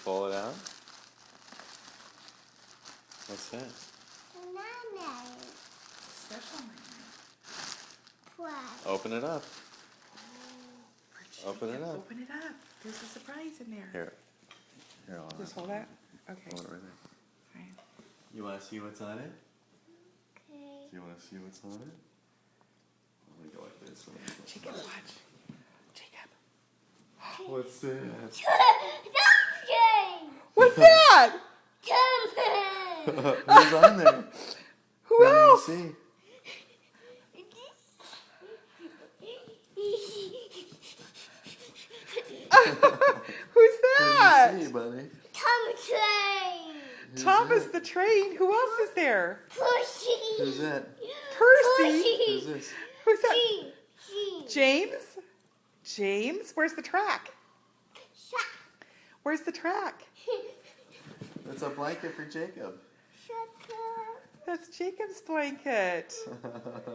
pull it out? What's that? Banana. Special magnet. What? Open it up. Open it up. Open it up. There's a surprise in there. Here. Here, I'll Just hold that. Okay. hold it right there. Fine. You want to see what's on it? Okay. Do you want to see what's on it? Let me go like this. Jacob, watch. Jacob. What's that? What's that? Who's on there? Who Let me else? see. Who's that? What do you see, buddy? Train. Who's Thomas that? the train. Who else is there? Pussy. Who's that? Percy. Who's this? Who's that? G. James? James? Where's the track? Where's the track? That's a blanket for Jacob. That's Jacob's blanket.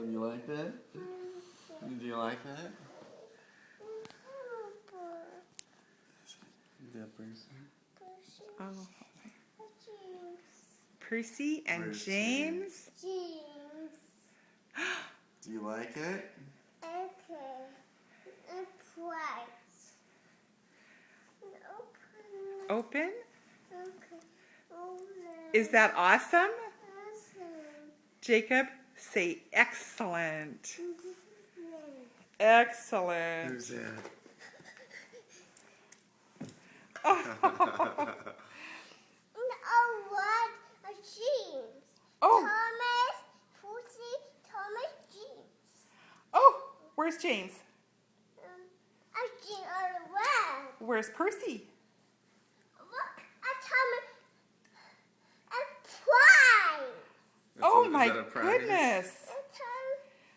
You like that? Do you like that? Is that Percy? Oh. Percy and Where's James. Do you like it? Open? Is that awesome? Jacob, say excellent. Excellent. Who's that? Oh, Thomas, Pussy, Thomas, James. oh, where's James? I've seen on the web. Where's Percy? Look, a Thomas, a prize. Oh Is my that a prize? goodness.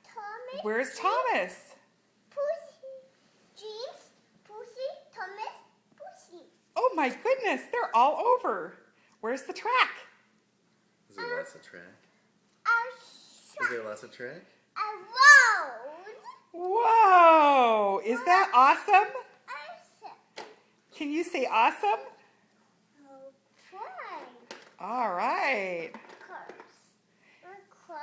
Thomas. Where's Thomas? Pussy, James, Pussy, Thomas, Pussy. Oh my goodness, they're all over. Where's the track? Is there lots of track? A Is shot, there lots of track? a road, Whoa, is that awesome? a set. Can you say awesome? Okay. All right. Cars. A car.